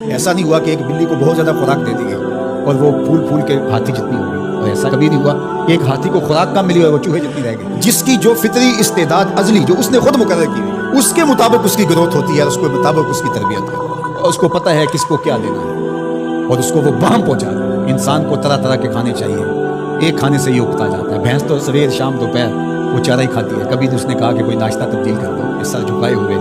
ایسا نہیں ہوا کہ ایک بلی کو بہت زیادہ خوراک دے دی گئی اور وہ پھول پھول کے ہاتھی جتنی ہو گئی، اور ایسا کبھی نہیں ہوا کہ ایک ہاتھی کو خوراک کم ملی اور وہ چوہے جتنی رہ گئی۔ جس کی جو فطری استعداد ازلی جو اس نے خود مقرر کی ہوئی، اس کے مطابق اس کی گروتھ ہوتی ہے، اس کے مطابق اس کی تربیت ہے، اور اس کو پتہ ہے کس کو کیا دینا ہے، اور اس کو وہ باہم پہنچا رہا ہے۔ انسان کو طرح طرح کے کھانے چاہیے، ایک کھانے سے یہ اگتا جاتا ہے۔ بھینس تو سویر شام دوپہر وہ چارہ ہی کھاتی ہے، کبھی اس نے کہا کہ کوئی ناشتہ تبدیل کر دو، اس سر جھکائے ہوئے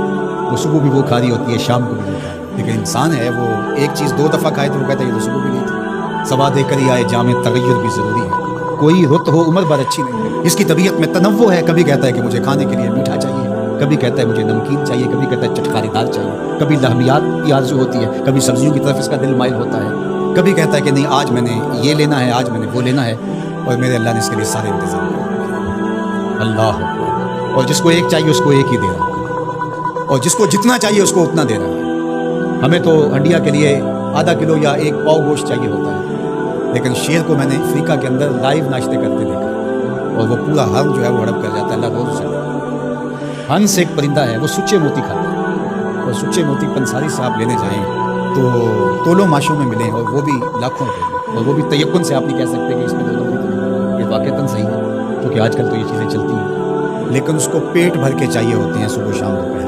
وہ صبح بھی وہ کھا رہی ہوتی ہے، شام کو بھی وہ کھا رہی ہے۔ لیکن انسان ہے وہ ایک چیز دو دفعہ کھائے تو وہ کہتا ہے یہ تو صبح بھی نہیں تھی۔ سوا دے کر ہی آئے جامع تغیر بھی ضروری ہے، کوئی رت ہو عمر بھر اچھی نہیں ہے۔ اس کی طبیعت میں تنوع ہے، کبھی کہتا ہے کہ مجھے کھانے کے لیے میٹھا چاہیے، کبھی کہتا ہے مجھے نمکین چاہیے، کبھی کہتا ہے چٹکاری دار چاہیے، کبھی لحمیات کی آرزو ہوتی ہے، کبھی سبزیوں کی طرف اس کا دل مائل ہوتا ہے، کبھی کہتا ہے کہ نہیں آج میں نے یہ لینا ہے، آج میں نے وہ لینا ہے، اور میرے اللہ نے اس کے لیے سارے انتظام کیے۔ اللہ اکبر۔ اور جس کو ایک چاہیے اس کو ایک ہی دے رہا ہے، اور جس کو جتنا چاہیے اس کو اتنا دے رہا ہے۔ ہمیں تو انڈیا کے لیے آدھا کلو یا ایک پاؤ گوشت چاہیے ہوتا ہے، لیکن شیر کو میں نے افریقہ کے اندر لائیو ناشتے کرتے دیکھا، اور وہ پورا ہرن جو ہے وہ ہڑپ کر جاتا ہے اللہ روز سے۔ ہنس ایک پرندہ ہے، وہ سچے موتی کھاتا ہے، اور سچے موتی پنساری سے آپ لینے جائیں تو تولوں ماشوں میں ملیں، اور وہ بھی لاکھوں روپے میں، اور وہ بھی تیقن سے آپ نہیں کہہ سکتے کہ اس میں دونوں کی یہ واقعتاً صحیح ہے، کیونکہ آج کل تو یہ چیزیں چلتی ہیں، لیکن اس کو پیٹ بھر کے چاہیے ہوتے ہیں صبح شام دوپہر۔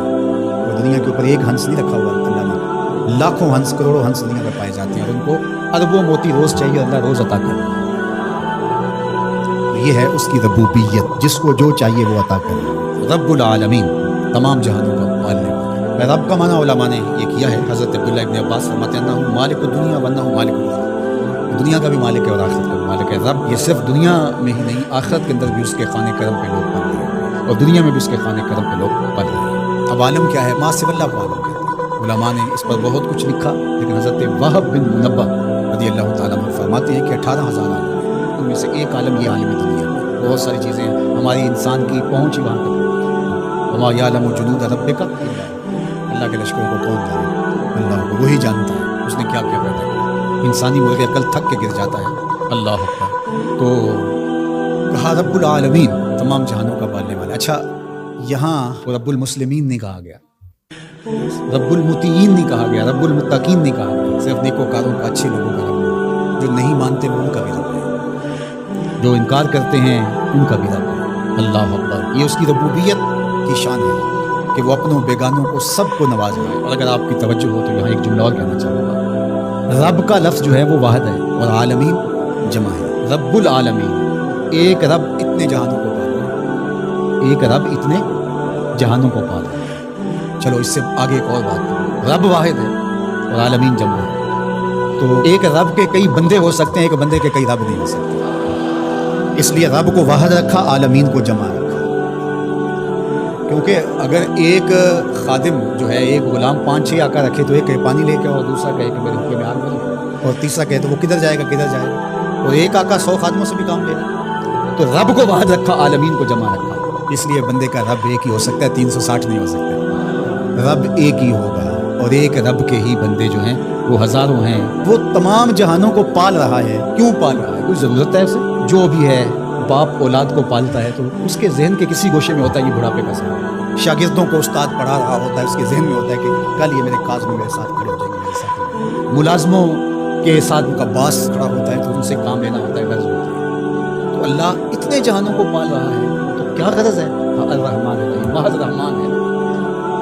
اور دنیا کے اوپر ایک ہنس نہیں رکھا ہوا اللہ نے، لاکھوں ہنس کروڑوں ہنس دنیا میں پائے جاتے ہیں، اور ان کو اربوں موتی روز چاہیے، اللہ روز عطا کرے۔ یہ ہے اس کی ربوبیت، جس کو جو چاہیے وہ عطا کرے۔ رب العالمین، تمام جہانوں کا پالنے والا۔ رب کا معنی علماء نے یہ کیا ہے، حضرت عبداللہ ابن عباس فرماتے ہیں انہ مالک الدنیا وانہ مالک الآخرہ، دنیا کا بھی مالک ہے اور آخرت کا بھی مالک ہے۔ رب یہ صرف دنیا میں ہی نہیں، آخرت کے اندر بھی اس کے خانے کرم پہ لوگ پل رہے ہیں، اور دنیا میں بھی اس کے خانے کرم پہ لوگ پل رہے ہیں۔ اب عالم کیا ہے؟ ما سوی اللہ کو عالم کہتے ہیں۔ علماء نے اس پر بہت کچھ لکھا، لیکن حضرت وہب بن منبہ رضی اللہ تعالیٰ عنہ فرماتے ہیں کہ 18,000 عالم ہیں، ان میں سے ایک عالم یہ عالم دنیا ہے۔ بہت ساری چیزیں ہیں، ہماری انسان کی پہنچ ہی وہاں تک ہوتی ہے۔ وما یعلم جنود ربک الا هو، اللہ کے لشکروں کو کون جانے؟ اللہ کو وہی جانتا ہے، اس نے کیا کیا پیدا کیا۔ انسانی مرغ عقل تھک کے گر جاتا ہے۔ اللہ اکبر۔ تو کہا رب العالمین، تمام جہانوں کا پالنے والا۔ اچھا، یہاں رب المسلمین نہیں کہا گیا، رب المطیعین نہیں کہا گیا، رب المتقین نہیں کہا گیا، صرف نیکوکاروں کا، اچھے لوگوں کا رب۔ جو نہیں مانتے وہ ان کا بھی رب ہے، جو انکار کرتے ہیں ان کا بھی رب ہے۔ اللہ اکبر۔ یہ اس کی ربوبیت کی شان ہے کہ وہ اپنوں بیگانوں کو سب کو نواز رہا ہے۔ اور اگر آپ کی توجہ ہو تو یہاں ایک جملہ اور کہنا چاہوں گا، رب کا لفظ جو ہے وہ واحد ہے اور عالمین جمع ہے۔ رب العالمین، ایک رب اتنے جہانوں کو پال رہا ہے، ایک رب اتنے جہانوں کو پال رہا ہے۔ چلو اس سے آگے ایک اور بات کریں، رب واحد ہے اور عالمین جمع ہے، تو ایک رب کے کئی بندے ہو سکتے ہیں، ایک بندے کے کئی رب نہیں ہو سکتے، اس لیے رب کو واحد رکھا، عالمین کو جمع رکھا۔ کیونکہ اگر ایک خادم جو ہے، ایک غلام 5-6 آقا رکھے تو ایک کہے پانی لے کے، اور دوسرا کہے کہ میرے حقے میں آگ بھرو، اور تیسرا کہے تو وہ کدھر جائے گا کدھر جائے گا، اور ایک آقا 100 خادموں سے بھی کام لے گا۔ تو رب کو واحد رکھا، عالمین کو جمع رکھا، اس لیے بندے کا رب ایک ہی ہو سکتا ہے، 360 نہیں ہو سکتا۔ رب ایک ہی ہوگا، اور ایک رب کے ہی بندے جو ہیں وہ ہزاروں ہیں۔ وہ تمام جہانوں کو پال رہا ہے۔ کیوں پال رہا ہے؟ کوئی ضرورت ہے اسے؟ جو بھی ہے باپ اولاد کو پالتا ہے تو اس کے ذہن کے کسی گوشے میں ہوتا ہے یہ بڑھاپے کا سبب۔ شاگردوں کو استاد پڑھا رہا ہوتا ہے، اس کے ذہن میں ہوتا ہے کہ کل یہ میرے کاج میں میرے ساتھ کھڑے ہو جائیں گے، میرے ساتھ۔ ملازموں کے ساتھ ان کا باس کھڑا ہوتا ہے تو ان سے کام لینا ہوتا ہے، غرض ہوتی ہے۔ تو اللہ اتنے جہانوں کو پال رہا ہے تو کیا غرض ہے؟ الرحمن الرحیم، محض رحمان ہے،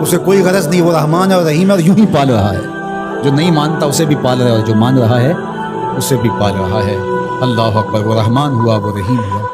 اسے کوئی غرض نہیں، وہ رحمان ہے اور رحیم ہے، اور یوں ہی پال رہا ہے۔ جو نہیں مانتا اسے بھی پال رہا ہے، اور جو مان رہا ہے اسے بھی پال رہا ہے۔ اللہ اکبر۔ وہ رحمان ہوا، وہ رحیم ہوا۔